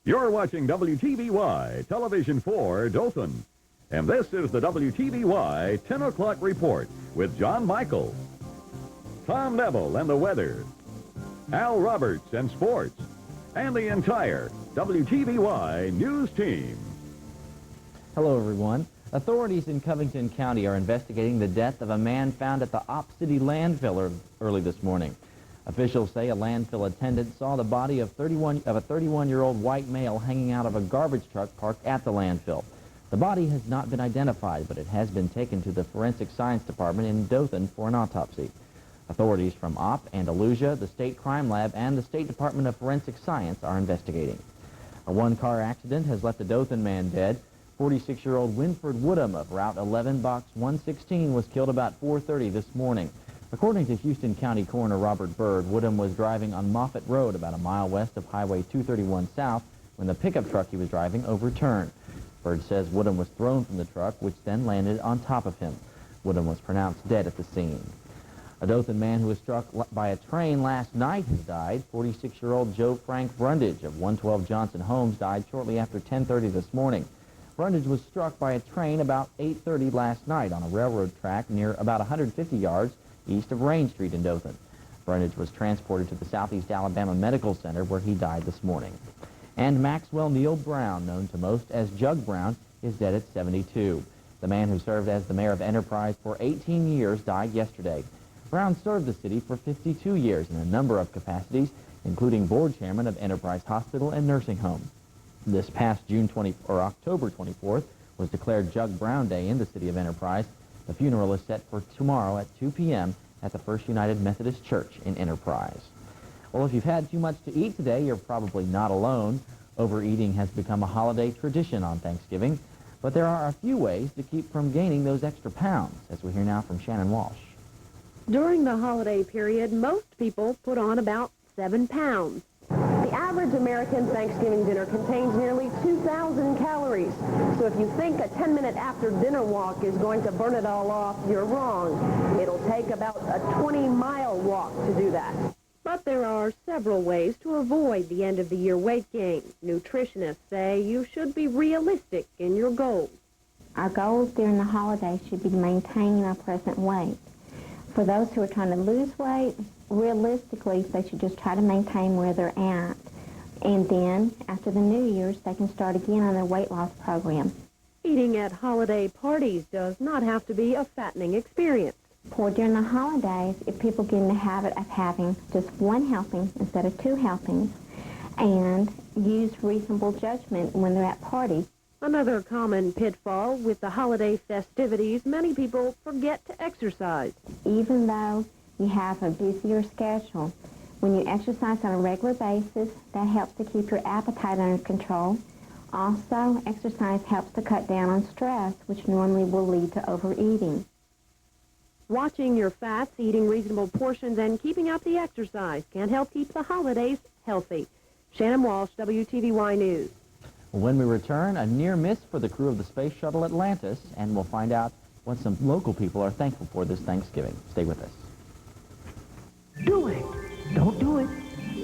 You're watching WTVY, Television 4, Dothan. And this is the WTVY 10 o'clock report with John Michael, Tom Neville and the weather, Al Roberts and sports, and the entire WTVY news team. Hello, everyone. Authorities in Covington County are investigating the death of a man found at the Op City landfill early this morning. Officials say a landfill attendant saw the body of a 31-year-old white male hanging out of a garbage truck parked at the landfill. The body has not been identified, but it has been taken to the Forensic Science Department in Dothan for an autopsy. Authorities from OP, Andalusia, the State Crime Lab, and the State Department of Forensic Science are investigating. A one-car accident has left a Dothan man dead. 46-year-old Winford Woodham of Route 11, Box 116 was killed about 4:30 this morning. According to Houston County Coroner Robert Byrd, Woodham was driving on Moffett Road about a mile west of Highway 231 South when the pickup truck he was driving overturned. Byrd says Woodham was thrown from the truck, which then landed on top of him. Woodham was pronounced dead at the scene. A Dothan man who was struck by a train last night has died. 46-year-old Joe Frank Brundage of 112 Johnson Homes died shortly after 10:30 this morning. Brundage was struck by a train about 8:30 last night on a railroad track near about 150 yards east of Rain Street in Dothan. Brundage was transported to the Southeast Alabama Medical Center where he died this morning. And Maxwell Neal Brown, known to most as Jug Brown, is dead at 72. The man who served as the mayor of Enterprise for 18 years died yesterday. Brown served the city for 52 years in a number of capacities, including board chairman of Enterprise Hospital and Nursing Home. This past October 24th was declared Jug Brown Day in the city of Enterprise. The funeral is set for tomorrow at 2 p.m. at the First United Methodist Church in Enterprise. Well, if you've had too much to eat today, you're probably not alone. Overeating has become a holiday tradition on Thanksgiving, but there are a few ways to keep from gaining those extra pounds, as we hear now from Shannon Walsh. During the holiday period, most people put on about 7 pounds. The average American Thanksgiving dinner contains nearly 2,000 calories. So if you think a 10-minute after-dinner walk is going to burn it all off, you're wrong. It'll take about a 20-mile walk to do that. But there are several ways to avoid the end-of-the-year weight gain. Nutritionists say you should be realistic in your goals. Our goals during the holidays should be to maintain our present weight. For those who are trying to lose weight, realistically, they should just try to maintain where they're at. And then, after the New Year's, they can start again on their weight loss program. Eating at holiday parties does not have to be a fattening experience. For during the holidays, if people get in the habit of having just one helping instead of 2 helpings, and use reasonable judgment when they're at parties. Another common pitfall with the holiday festivities, many people forget to exercise. Even though you have a busier schedule, when you exercise on a regular basis, that helps to keep your appetite under control. Also, exercise helps to cut down on stress, which normally will lead to overeating. Watching your fats, eating reasonable portions, and keeping up the exercise can help keep the holidays healthy. Shannon Walsh, WTVY News. When we return, a near miss for the crew of the Space Shuttle Atlantis, and we'll find out what some local people are thankful for this Thanksgiving. Stay with us. Do it. Don't do it.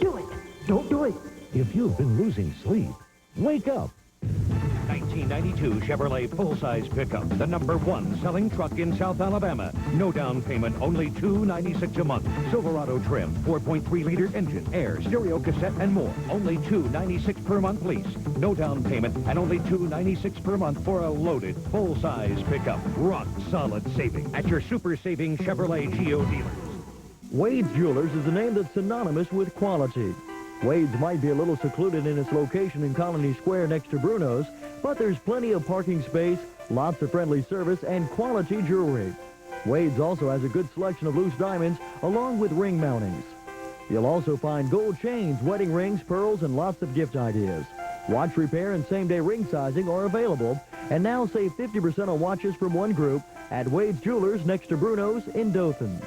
Do it. Don't do it. If you've been losing sleep, wake up. 1992 Chevrolet full-size pickup, the #1 selling truck in South Alabama. No down payment, only $296 a month. Silverado trim, 4.3-liter engine, air, stereo cassette, and more. Only $296 per month lease. No down payment, and only $296 per month for a loaded full-size pickup. Rock solid saving at your super saving Chevrolet Geo dealers. Wade's Jewelers is a name that's synonymous with quality. Wade's might be a little secluded in its location in Colony Square next to Bruno's, but there's plenty of parking space, lots of friendly service, and quality jewelry. Wade's also has a good selection of loose diamonds along with ring mountings. You'll also find gold chains, wedding rings, pearls, and lots of gift ideas. Watch repair and same-day ring sizing are available, and now save 50% on watches from one group at Wade's Jewelers next to Bruno's in Dothan.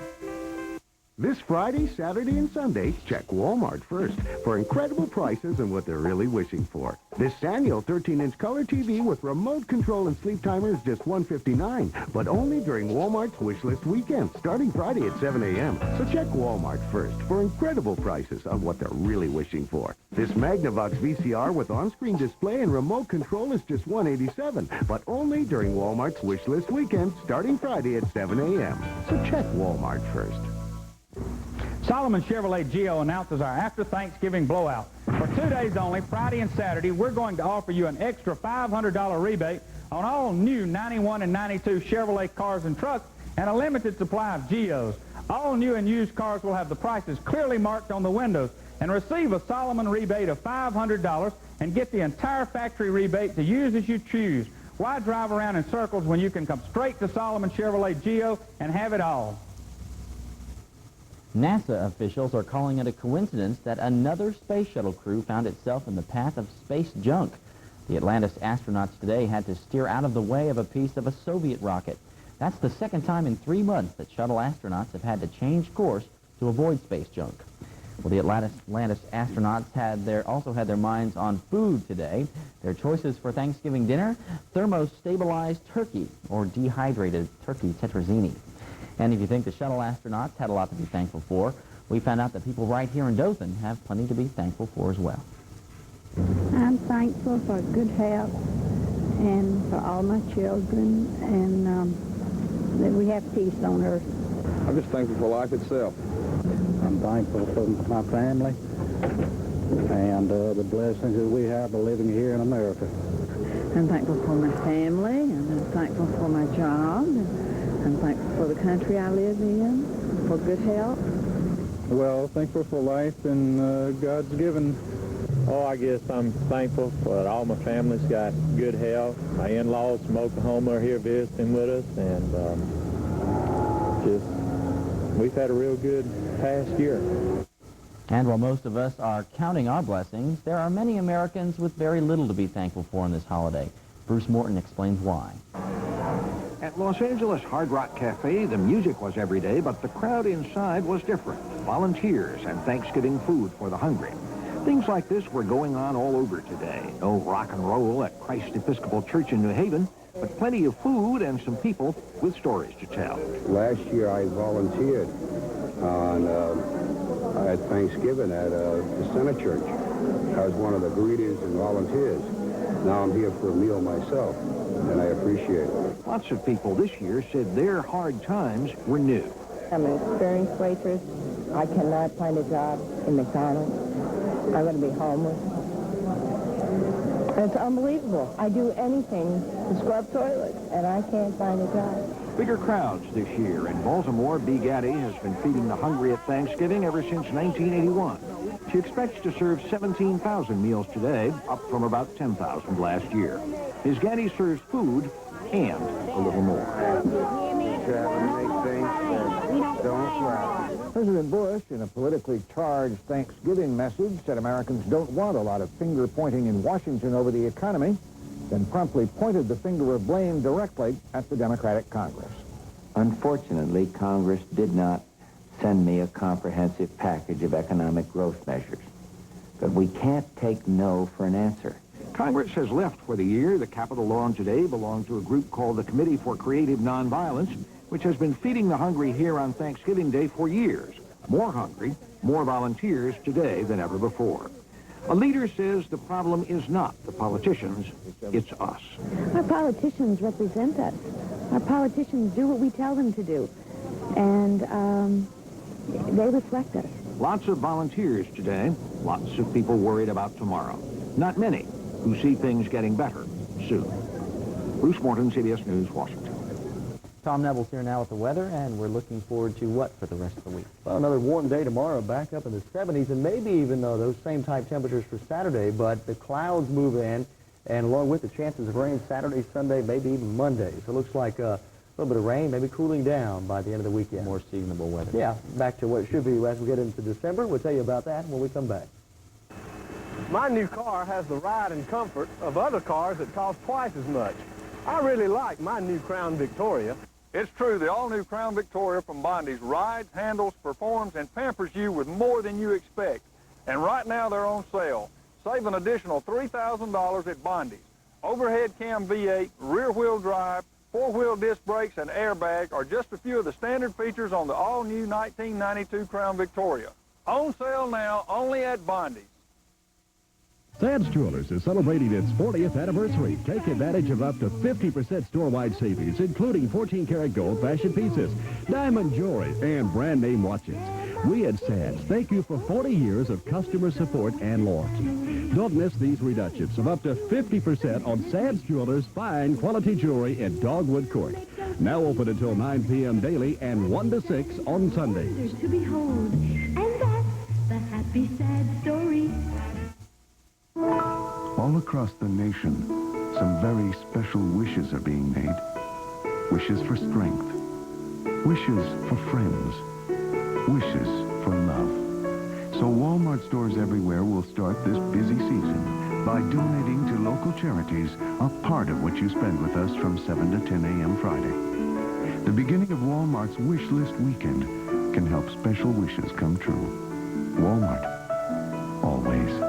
This Friday, Saturday, and Sunday, check Walmart first for incredible prices and what they're really wishing for. This Sanyo 13-inch color TV with remote control and sleep timer is just $159, but only during Walmart's wish list weekend, starting Friday at 7 a.m. So check Walmart first for incredible prices on what they're really wishing for. This Magnavox VCR with on-screen display and remote control is just $187, but only during Walmart's wish list weekend, starting Friday at 7 a.m. So check Walmart first. Solomon Chevrolet Geo announces our after Thanksgiving blowout. For 2 days only, Friday and Saturday, we're going to offer you an extra $500 rebate on all new 91 and 92 Chevrolet cars and trucks and a limited supply of Geos. All new and used cars will have the prices clearly marked on the windows and receive a Solomon rebate of $500 and get the entire factory rebate to use as you choose. Why drive around in circles when you can come straight to Solomon Chevrolet Geo and have it all? NASA officials are calling it a coincidence that another space shuttle crew found itself in the path of space junk. The Atlantis astronauts today had to steer out of the way of a piece of a Soviet rocket. That's the second time in 3 months that shuttle astronauts have had to change course to avoid space junk. Well, the Atlantis astronauts also had their minds on food today. Their choices for Thanksgiving dinner: thermostabilized turkey or dehydrated turkey tetrazzini. And if you think the shuttle astronauts had a lot to be thankful for, we found out that people right here in Dothan have plenty to be thankful for as well. I'm thankful for good health and for all my children, and that we have peace on earth. I'm just thankful for life itself. I'm thankful for my family and the blessings that we have of living here in America. I'm thankful for my family, and I'm thankful for my job, and I'm thankful for the country I live in, for good health. Well, thankful for life and God's given. Oh, I guess I'm thankful for all my family's got good health. My in-laws from Oklahoma are here visiting with us, and we've had a real good past year. And while most of us are counting our blessings, there are many Americans with very little to be thankful for in this holiday. Bruce Morton explains why. At Los Angeles Hard Rock Cafe, the music was every day, but the crowd inside was different. Volunteers and Thanksgiving food for the hungry. Things like this were going on all over today. No rock and roll at Christ Episcopal Church in New Haven, but plenty of food and some people with stories to tell. Last year I volunteered at Thanksgiving at the Center Church. I was one of the greeters and volunteers. Now I'm here for a meal myself, and I appreciate it. Lots of people this year said their hard times were new. I'm an experienced waitress. I cannot find a job in McDonald's. I'm going to be homeless. It's unbelievable. I do anything to scrub toilets, and I can't find a job. Bigger crowds this year. In Baltimore, B. Gaddy has been feeding the hungry at Thanksgiving ever since 1981. She expects to serve 17,000 meals today, up from about 10,000 last year. Ms. Gaddy serves food and a little more. President Bush, in a politically charged Thanksgiving message, said Americans don't want a lot of finger-pointing in Washington over the economy, then promptly pointed the finger of blame directly at the Democratic Congress. Unfortunately, Congress did not send me a comprehensive package of economic growth measures. But we can't take no for an answer. Congress has left for the year. The Capitol lawn today belonged to a group called the Committee for Creative Nonviolence, which has been feeding the hungry here on Thanksgiving Day for years. More hungry, more volunteers today than ever before. A leader says the problem is not the politicians, it's us. Our politicians represent us. Our politicians do what we tell them to do. And they reflect us. Lots of volunteers today, lots of people worried about tomorrow. Not many who see things getting better soon. Bruce Morton, CBS News, Washington. Tom Neville's here now with the weather, and we're looking forward to what for the rest of the week? Well, another warm day tomorrow, back up in the 70s, and maybe even those same type temperatures for Saturday, but the clouds move in, and along with the chances of rain Saturday, Sunday, maybe even Monday. So it looks like a little bit of rain, maybe cooling down by the end of the weekend. More seasonable weather. Yeah, back to what it should be as we get into December. We'll tell you about that when we come back. My new car has the ride and comfort of other cars that cost twice as much. I really like my new Crown Victoria. It's true, the all-new Crown Victoria from Bondi's rides, handles, performs, and pampers you with more than you expect. And right now they're on sale. Save an additional $3,000 at Bondi's. Overhead cam V8, rear-wheel drive, four-wheel disc brakes, and airbag are just a few of the standard features on the all-new 1992 Crown Victoria. On sale now, only at Bondi's. Sands Jewelers is celebrating its 40th anniversary. Take advantage of up to 50% store-wide savings, including 14-karat gold fashion pieces, diamond jewelry, and brand-name watches. We at Sands thank you for 40 years of customer support and loyalty. Don't miss these reductions of up to 50% on Sands Jewelers' fine quality jewelry in Dogwood Court. Now open until 9 p.m. daily and 1 to 6 on Sundays. To behold, and that's the happy, sad story. All across the nation, some very special wishes are being made. Wishes for strength. Wishes for friends. Wishes for love. So Walmart stores everywhere will start this busy season by donating to local charities a part of what you spend with us from 7 to 10 a.m. Friday. The beginning of Walmart's Wish List Weekend can help special wishes come true. Walmart. Always.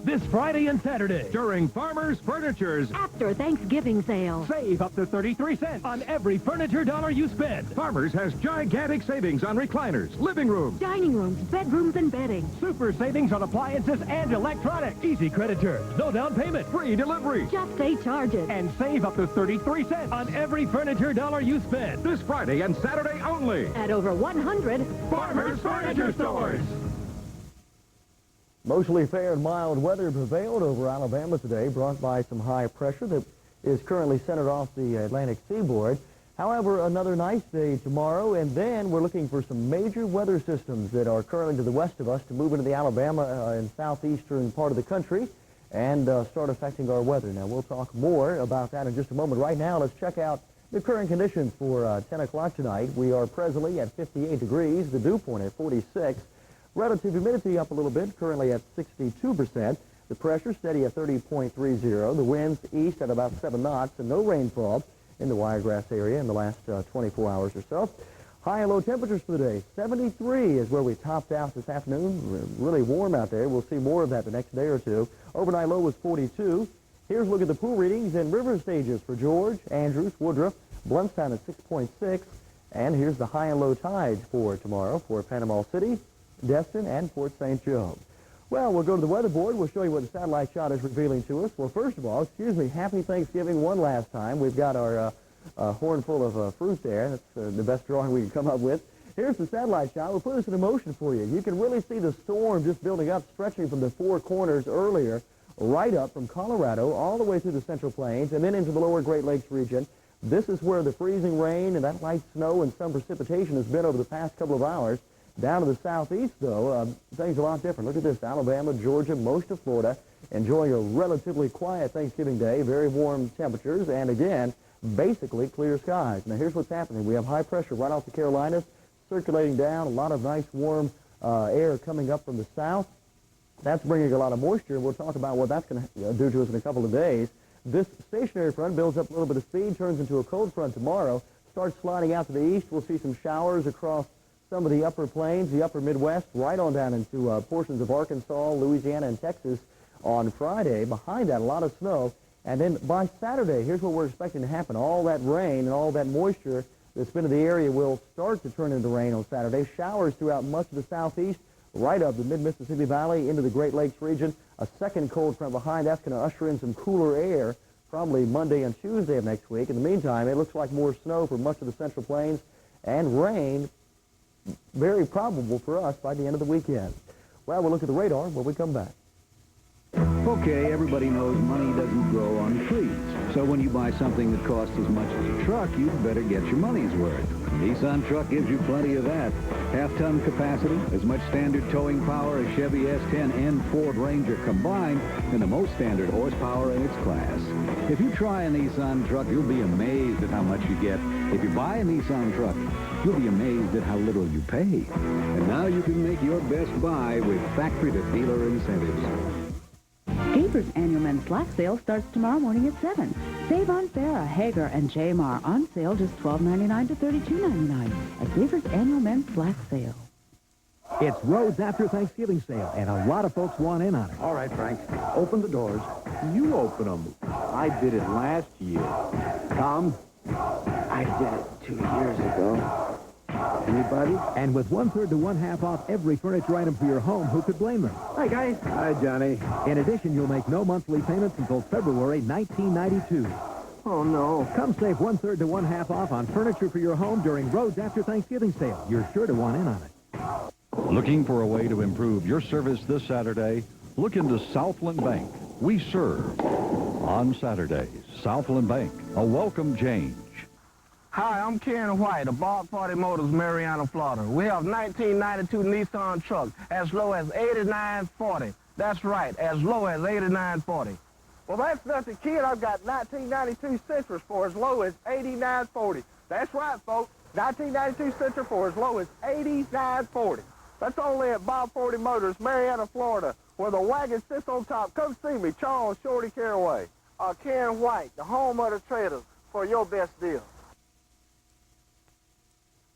This Friday and Saturday during Farmers Furniture's After Thanksgiving sale. Save up to 33 cents on every furniture dollar you spend. Farmers has gigantic savings on recliners, living rooms, Dining rooms, bedrooms, and bedding. super savings on appliances and electronics. Easy credit terms, no down payment, free delivery. Just pay charges. And save up to 33 cents on every furniture dollar you spend. This Friday and Saturday only. At over 100 Farmers Furniture Stores. Mostly fair and mild weather prevailed over Alabama today, brought by some high pressure that is currently centered off the Atlantic seaboard. However, another nice day tomorrow, and then we're looking for some major weather systems that are currently to the west of us to move into the Alabama and southeastern part of the country and start affecting our weather. Now, we'll talk more about that in just a moment. Right now, let's check out the current conditions for 10 o'clock tonight. We are presently at 58 degrees, the dew point at 46. Relative humidity up a little bit, currently at 62%. The pressure steady at 30.30. The winds east at about 7 knots, and no rainfall in the Wiregrass area in the last 24 hours or so. High and low temperatures for the day. 73 is where we topped out this afternoon. Really warm out there. We'll see more of that the next day or two. Overnight low was 42. Here's a look at the pool readings and river stages for George, Andrews, Woodruff, Bluntstown at 6.6. And here's the high and low tides for tomorrow for Panama City, Destin, and Port St. Joe. Well, we'll go to the weather board. We'll show you what the satellite shot is revealing to us. Well, first of all, happy Thanksgiving one last time. We've got our horn full of fruit there. That's the best drawing we can come up with. Here's the satellite shot. We'll put this in motion for you. You can really see the storm just building up, stretching from the four corners earlier, right up from Colorado, all the way through the Central Plains, and then into the lower Great Lakes region. This is where the freezing rain and that light snow and some precipitation has been over the past couple of hours. Down to the southeast, though, things are a lot different. Look at this. Alabama, Georgia, most of Florida enjoying a relatively quiet Thanksgiving day, very warm temperatures, and again, basically clear skies. Now, here's what's happening. We have high pressure right off the Carolinas, circulating down, a lot of nice warm air coming up from the south. That's bringing a lot of moisture. We'll talk about what that's going to do to us in a couple of days. This stationary front builds up a little bit of speed, turns into a cold front tomorrow, starts sliding out to the east. We'll see some showers across some of the upper plains, the upper Midwest, right on down into portions of Arkansas, Louisiana, and Texas on Friday. Behind that, a lot of snow. And then by Saturday, here's what we're expecting to happen. All that rain and all that moisture that's been in the area will start to turn into rain on Saturday. Showers throughout much of the southeast, right up the mid-Mississippi Valley into the Great Lakes region. A second cold front behind. That's going to usher in some cooler air probably Monday and Tuesday of next week. In the meantime, it looks like more snow for much of the Central Plains and rain very probable for us by the end of the weekend. Well, we'll look at the radar when we come back. Okay, everybody knows money doesn't grow on trees. So when you buy something that costs as much as a truck, you better get your money's worth. Nissan truck gives you plenty of that. Half-ton capacity, as much standard towing power as Chevy S10 and Ford Ranger combined, and the most standard horsepower in its class. If you try a Nissan truck, you'll be amazed at how much you get. If you buy a Nissan truck, you'll be amazed at how little you pay. And now you can make your best buy with factory-to-dealer incentives. Gaber's annual men's slack sale starts tomorrow morning at 7. Save on Farrah, Hager, and Jamar on sale just $12.99 to $32.99 at David's annual men's black sale. It's Rhodes After Thanksgiving sale, and a lot of folks want in on it. All right, Frank. Open the doors. You open them. I did it last year. Tom? I did it 2 years ago. Anybody? And with 1/3 to 1/2 off every furniture item for your home, who could blame them? Hi, guys. Hi, Johnny. In addition, you'll make no monthly payments until February 1992. Oh, no. Come save 1/3 to 1/2 off on furniture for your home during Rhodes After Thanksgiving sale. You're sure to want in on it. Looking for a way to improve your service this Saturday? Look into Southland Bank. We serve. On Saturdays, Southland Bank, a welcome change. Hi, I'm Ken White of Bob Party Motors, Mariana, Florida. We have 1992 Nissan trucks as low as $89.40. That's right, as low as $89.40. Well, that's nothing, kid. I've got 1992 Sentras for as low as $89.40. That's right, folks. 1992 Sentra for as low as $89.40. That's only at Bob Party Motors, Mariana, Florida, where the wagon sits on top. Come see me, Charles Shorty Caraway. Ken White, the home of the traders, for your best deal.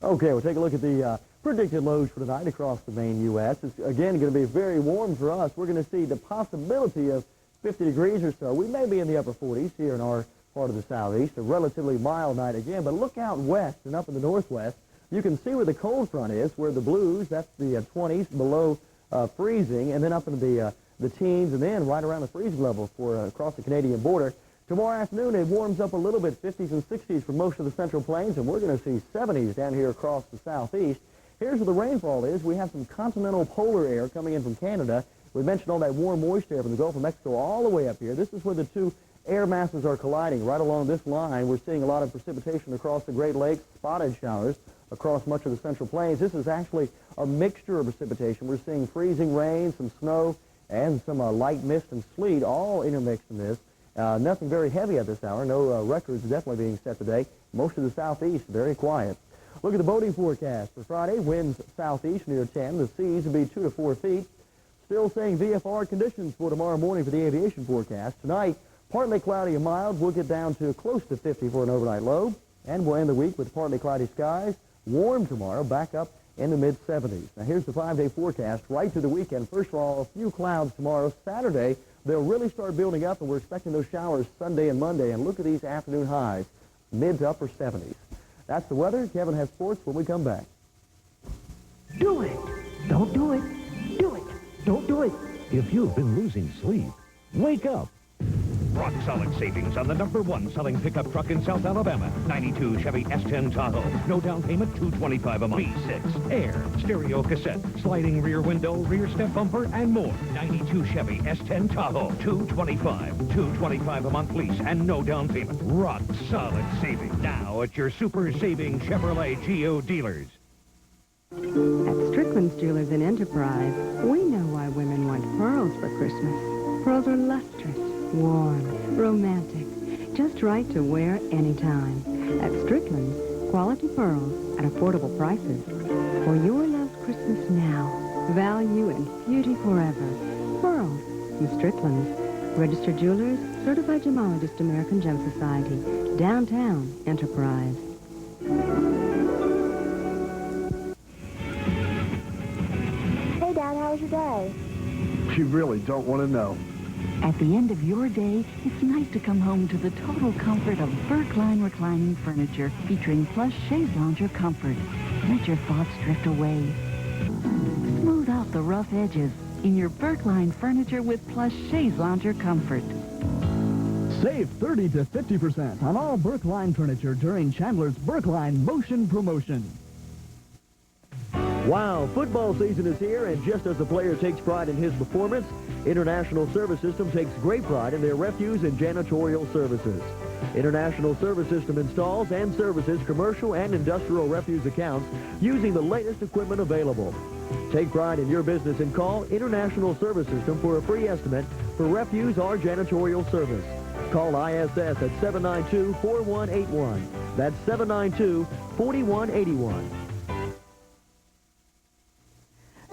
Okay, we'll take a look at the predicted lows for tonight across the main U.S. It's, again, going to be very warm for us. We're going to see the possibility of 50 degrees or so. We may be in the upper 40s here in our part of the southeast. A relatively mild night again, but look out west and up in the northwest. You can see where the cold front is, where the blues, that's the 20s below freezing, and then up into the teens, and then right around the freezing level for across the Canadian border. Tomorrow afternoon, it warms up a little bit, 50s and 60s for most of the central plains, and we're going to see 70s down here across the southeast. Here's where the rainfall is. We have some continental polar air coming in from Canada. We mentioned all that warm moist air from the Gulf of Mexico all the way up here. This is where the two air masses are colliding. Right along this line, we're seeing a lot of precipitation across the Great Lakes, spotted showers across much of the central plains. This is actually a mixture of precipitation. We're seeing freezing rain, some snow, and some light mist and sleet all intermixed in this. Nothing very heavy at this hour. No records definitely being set today. Most of the southeast, very quiet. Look at the boating forecast. For Friday, winds southeast near 10. The seas will be 2 to 4 feet. Still saying VFR conditions for tomorrow morning for the aviation forecast. Tonight, partly cloudy and mild. We'll get down to close to 50 for an overnight low. And we'll end the week with partly cloudy skies. Warm tomorrow, back up in the mid-70s. Now, here's the 5-day forecast right through the weekend. First of all, a few clouds tomorrow. Saturday, they'll really start building up, and we're expecting those showers Sunday and Monday. And look at these afternoon highs, mid to upper 70s. That's the weather. Kevin has sports when we come back. Do it. Don't do it. Do it. Don't do it. If you've been losing sleep, wake up. Rock solid savings on the #1 selling pickup truck in South Alabama. 92 Chevy S10 Tahoe. No down payment, $225 a month. V6, air, stereo cassette, sliding rear window, rear step bumper, and more. 92 Chevy S10 Tahoe. $225 a month lease and no down payment. Rock solid savings. Now at your Super Saving Chevrolet Geo dealers. At Strickland's Jewelers in Enterprise, we know why women want pearls for Christmas. Pearls are lustrous, warm, romantic, just right to wear anytime. At Strickland's, quality pearls at affordable prices. For your loved Christmas now, value and beauty forever. Pearls from Strickland's. Registered Jewelers, Certified Gemologist, American Gem Society, Downtown Enterprise. Hey, Dad, how was your day? You really don't want to know. At the end of your day, it's nice to come home to the total comfort of Berkline reclining furniture featuring plush chaise lounger comfort. Let your thoughts drift away. Smooth out the rough edges in your Berkline furniture with plush chaise lounger comfort. Save 30 to 50% on all Berkline furniture during Chandler's Berkline Motion Promotion. Wow, football season is here, and just as the player takes pride in his performance, International Service System takes great pride in their refuse and janitorial services. International Service System installs and services commercial and industrial refuse accounts using the latest equipment available. Take pride in your business and call International Service System for a free estimate for refuse or janitorial service. Call ISS at 792-4181. That's 792-4181.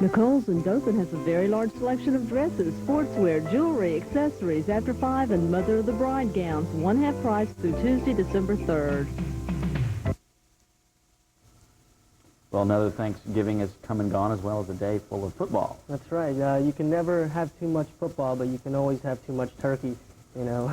Nicole's in Dothan has a very large selection of dresses, sportswear, jewelry, accessories, after 5, and Mother of the Bride gowns, 1/2 price through Tuesday, December 3rd. Well, another Thanksgiving has come and gone, as well as a day full of football. That's right. You can never have too much football, but you can always have too much turkey, you know.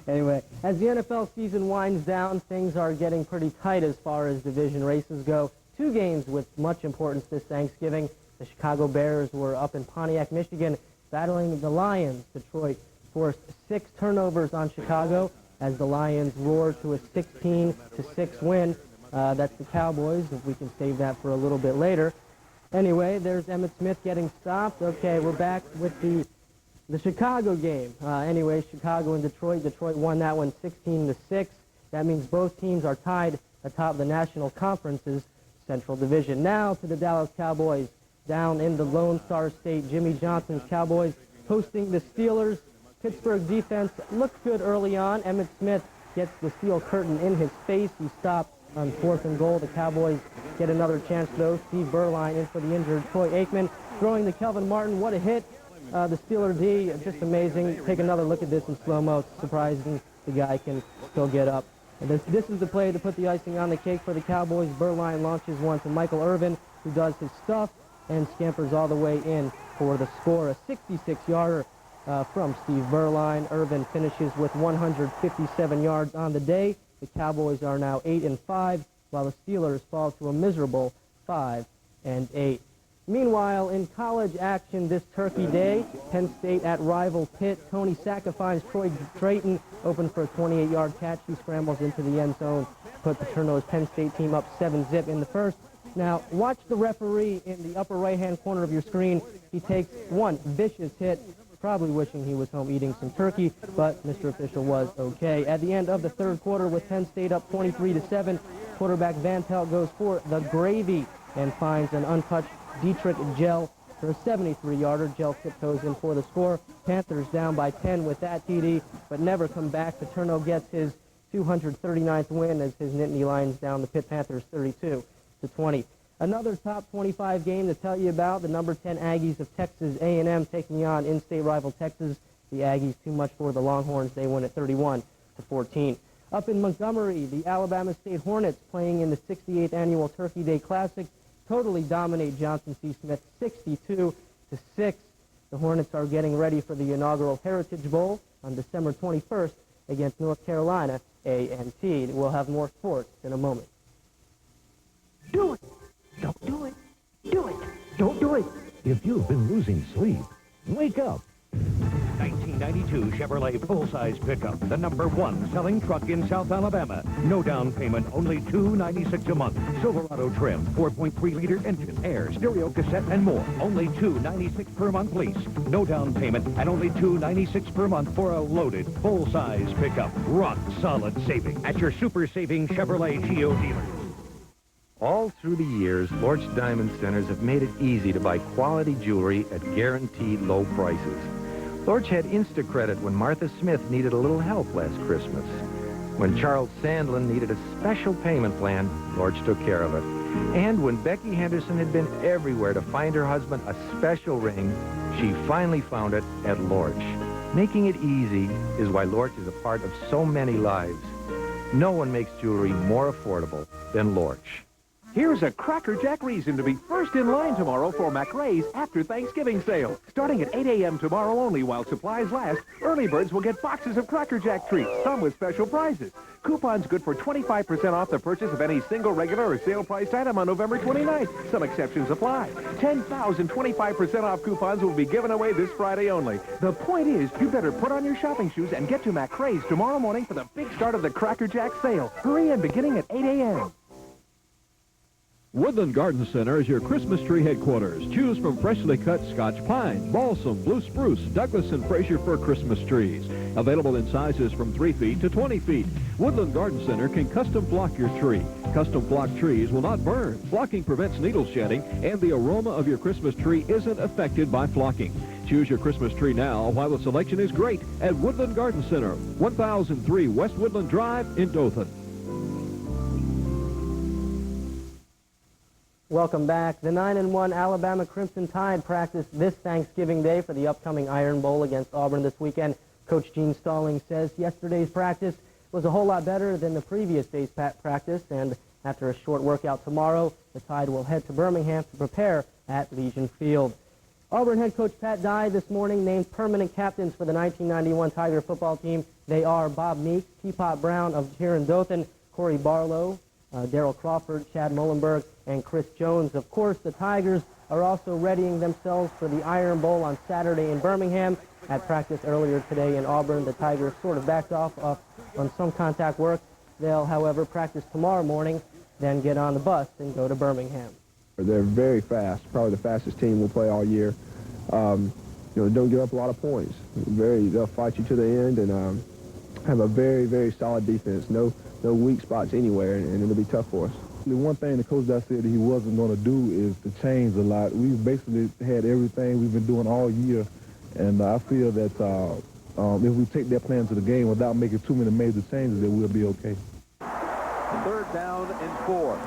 Anyway, as the NFL season winds down, things are getting pretty tight as far as division races go. 2 games with much importance this Thanksgiving. The Chicago Bears were up in Pontiac, Michigan, battling the Lions. Detroit forced 6 turnovers on Chicago as the Lions roared to a 16-6 win. That's the Cowboys, if we can save that for a little bit later. Anyway, there's Emmitt Smith getting stopped. Okay, we're back with the Chicago game. Anyway, Chicago and Detroit. Detroit won that one 16-6. That means both teams are tied atop the National Conference's Central Division. Now to the Dallas Cowboys. Down in the Lone Star State, Jimmy Johnson's Cowboys hosting the Steelers. Pittsburgh defense looked good early on. Emmitt Smith gets the steel curtain in his face. He stopped on 4th and goal. The Cowboys get another chance, though. Steve Berline in for the injured Troy Aikman. Throwing to Kelvin Martin. What a hit. The Steeler D, just amazing. Take another look at this in slow-mo. It's surprising the guy can still get up. And this is the play to put the icing on the cake for the Cowboys. Berline launches one to Michael Irvin, who does his stuff and scampers all the way in for the score. A 66-yarder from Steve Berline. Irvin finishes with 157 yards on the day. The Cowboys are now 8-5, while the Steelers fall to a miserable 5-8. Meanwhile, in college action this Turkey Day, Penn State at rival Pitt. Tony Sacca finds Troy Drayton open for a 28-yard catch. He scrambles into the end zone, put the Turner's Penn State team up 7-zip in the first. Now, watch the referee in the upper right-hand corner of your screen. He takes one vicious hit, probably wishing he was home eating some turkey, but Mr. Official was okay. At the end of the third quarter, with Penn State up 23-7, quarterback Van Pelt goes for the gravy and finds an untouched Dietrich Gell for a 73-yarder. Gell tiptoes in for the score. Panthers down by 10 with that TD, but never come back. Paterno gets his 239th win as his Nittany Lions down the Pitt Panthers 32-20. Another top 25 game to tell you about. The number 10 Aggies of Texas A&M taking on in-state rival Texas. The Aggies too much for the Longhorns. They win at 31-14. Up in Montgomery, the Alabama State Hornets playing in the 68th annual Turkey Day Classic totally dominate Johnson C. Smith 62-6. The Hornets are getting ready for the inaugural Heritage Bowl on December 21st against North Carolina A&T. We'll have more sports in a moment. Do it. Don't do it. Do it. Don't do it. If you've been losing sleep, wake up. 1992 Chevrolet full-size pickup, the #1 selling truck in South Alabama. No down payment, only $296 a month. Silverado trim, 4.3-liter engine, air, stereo cassette, and more. Only $296 per month lease. No down payment, and only $296 per month for a loaded full-size pickup. Rock solid savings at your super saving Chevrolet Geo dealer. All through the years, Lorch Diamond Centers have made it easy to buy quality jewelry at guaranteed low prices. Lorch had Instacredit when Martha Smith needed a little help last Christmas. When Charles Sandlin needed a special payment plan, Lorch took care of it. And when Becky Henderson had been everywhere to find her husband a special ring, she finally found it at Lorch. Making it easy is why Lorch is a part of so many lives. No one makes jewelry more affordable than Lorch. Here's a Cracker Jack reason to be first in line tomorrow for McRae's after Thanksgiving sale. Starting at 8 a.m. tomorrow only while supplies last, early birds will get boxes of Cracker Jack treats, some with special prizes. Coupons good for 25% off the purchase of any single regular or sale priced item on November 29th. Some exceptions apply. 10,000 25% off coupons will be given away this Friday only. The point is, you better put on your shopping shoes and get to McRae's tomorrow morning for the big start of the Cracker Jack sale. Hurry in beginning at 8 a.m. Woodland Garden Center is your Christmas tree headquarters. Choose from freshly cut Scotch pine, balsam, blue spruce, Douglas and Fraser fir Christmas trees. Available in sizes from 3 feet to 20 feet. Woodland Garden Center can custom flock your tree. Custom flocked trees will not burn. Flocking prevents needle shedding, and the aroma of your Christmas tree isn't affected by flocking. Choose your Christmas tree now while the selection is great at Woodland Garden Center, 1003 West Woodland Drive in Dothan. Welcome back. The 9-1 Alabama Crimson Tide practiced this Thanksgiving Day for the upcoming Iron Bowl against Auburn this weekend. Coach Gene Stallings says yesterday's practice was a whole lot better than the previous day's practice, and after a short workout tomorrow, the Tide will head to Birmingham to prepare at Legion Field. Auburn head coach Pat Dye this morning named permanent captains for the 1991 Tiger football team. They are Bob Meeks, Teapot Brown of Huron Dothan, Corey Barlow, Darrell Crawford, Chad Mullenberg, and Chris Jones. Of course, the Tigers are also readying themselves for the Iron Bowl on Saturday in Birmingham. At practice earlier today in Auburn, the Tigers sort of backed off on some contact work. They'll, however, practice tomorrow morning, then get on the bus and go to Birmingham. They're very fast, probably the fastest team we'll play all year. Don't give up a lot of points. They'll fight you to the end and have a very, very solid defense. No weak spots anywhere, and it'll be tough for us. The one thing the coach that said he wasn't going to do is to change a lot. We've basically had everything we've been doing all year, and I feel that if we take that plan to the game without making too many major changes, then we'll be okay. 3rd down and 4.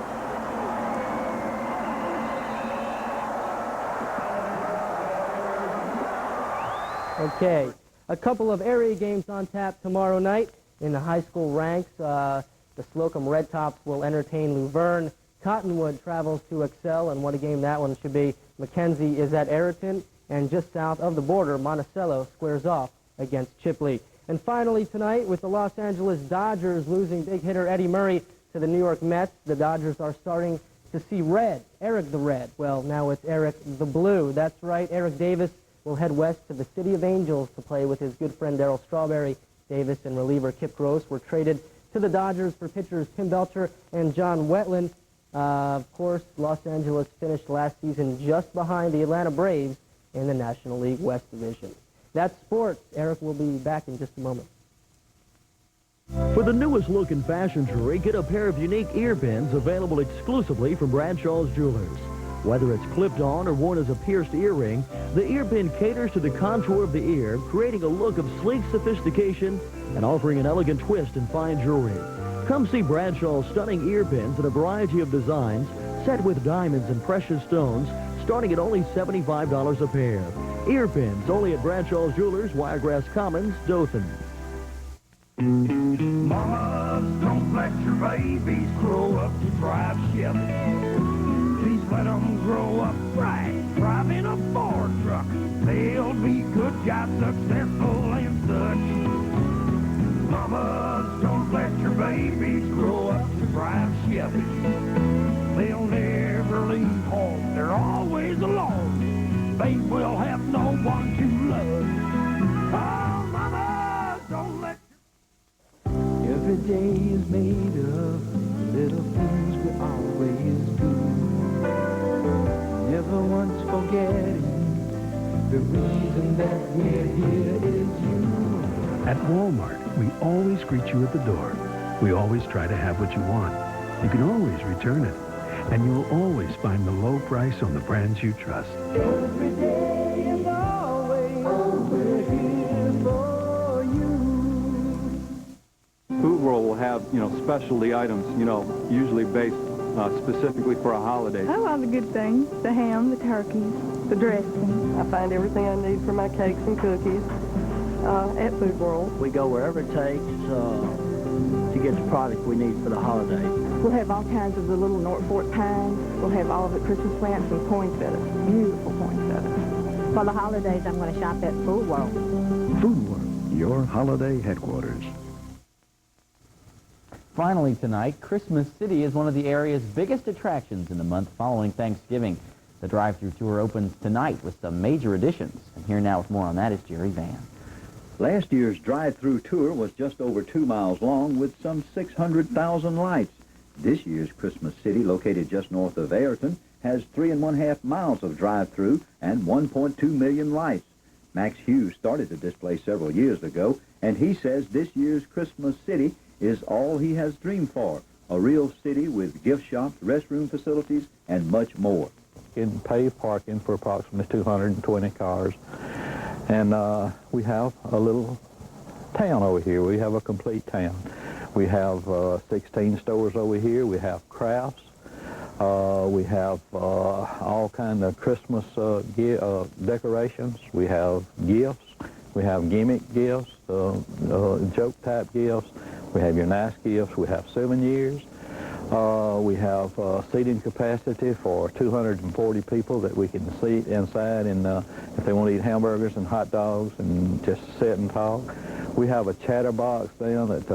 Okay, a couple of area games on tap tomorrow night in the high school ranks. The Slocum Red Tops will entertain Luverne. Cottonwood travels to Excel, and what a game that one should be. Mackenzie is at Ayrton, and just south of the border, Monticello squares off against Chipley. And finally tonight, with the Los Angeles Dodgers losing big hitter Eddie Murray to the New York Mets, the Dodgers are starting to see red. Eric the Red. Well, now it's Eric the Blue. That's right, Eric Davis will head west to the City of Angels to play with his good friend Darryl Strawberry. Davis and reliever Kip Gross were traded to the Dodgers for pitchers Tim Belcher and John Wetland. Of course, Los Angeles finished last season just behind the Atlanta Braves in the National League West Division. That's sports. Eric will be back in just a moment. For the newest look in fashion jewelry, get a pair of unique ear pins available exclusively from Bradshaw's Jewelers. Whether it's clipped on or worn as a pierced earring, the ear pin caters to the contour of the ear, creating a look of sleek sophistication and offering an elegant twist in fine jewelry. Come see Bradshaw's stunning ear pins in a variety of designs, set with diamonds and precious stones, starting at only $75 a pair. Ear pins only at Bradshaw's Jewelers, Wiregrass Commons, Dothan. Mamas, don't let your babies grow up to drive Chevy. Please let them grow up right, driving a Ford truck. They'll be good guys, successful and such. Mamas, don't let your babies grow up to drive Chevy. They'll never leave home, they're always alone. They will have no one to love. Oh, mamas, don't let Every day is made of little things we always do. Never once forgetting the reason that we're here is you. At Walmart, we always greet you at the door. We always try to have what you want. You can always return it. And you'll always find the low price on the brands you trust. Every day and always, we're here for you. Food World will have, specialty items, usually based specifically for a holiday. I love the good things, the ham, the turkeys, the dressing. I find everything I need for my cakes and cookies at Food World. We go wherever it takes to get the product we need for the holiday. We'll have all kinds of the little North Fork pines. We'll have all of the Christmas plants and poinsettias, beautiful poinsettias. For the holidays, I'm going to shop at Food World. Food World, your holiday headquarters. Finally tonight, Christmas City is one of the area's biggest attractions in the month following Thanksgiving. The drive-thru tour opens tonight with some major additions. And here now with more on that is Jerry Van. Last year's drive-thru tour was just over 2 miles long with some 600,000 lights. This year's Christmas City, located just north of Ayrton, has 3½ miles of drive-thru and 1.2 million lights. Max Hughes started the display several years ago, and he says this year's Christmas City is all he has dreamed for, a real city with gift shops, restroom facilities, and much more. In paved parking for approximately 220 cars. And we have a little town over here. We have a complete town. We have 16 stores over here. We have crafts. We have all kind of Christmas decorations. We have gifts. We have gimmick gifts, joke-type gifts. We have your nice gifts. We have souvenirs. We have seating capacity for 240 people that we can seat inside, and if they want to eat hamburgers and hot dogs and just sit and talk. We have a chatterbox then that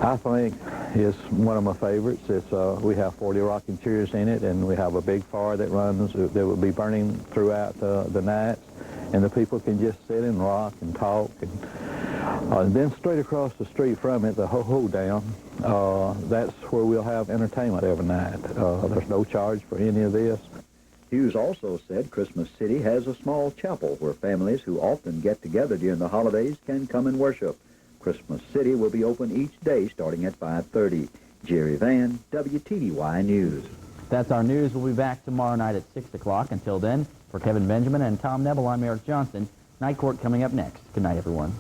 I think is one of my favorites. It's we have 40 rocking chairs in it, and we have a big fire that runs that will be burning throughout the nights, and the people can just sit and rock and talk. And then straight across the street from it, the Ho-Ho Down, that's where we'll have entertainment every night. There's no charge for any of this. Hughes also said Christmas City has a small chapel where families who often get together during the holidays can come and worship. Christmas City will be open each day starting at 5:30. Jerry Van, WTVY News. That's our news. We'll be back tomorrow night at 6 o'clock. Until then, for Kevin Benjamin and Tom Nebel, I'm Eric Johnson. Night Court coming up next. Good night, everyone.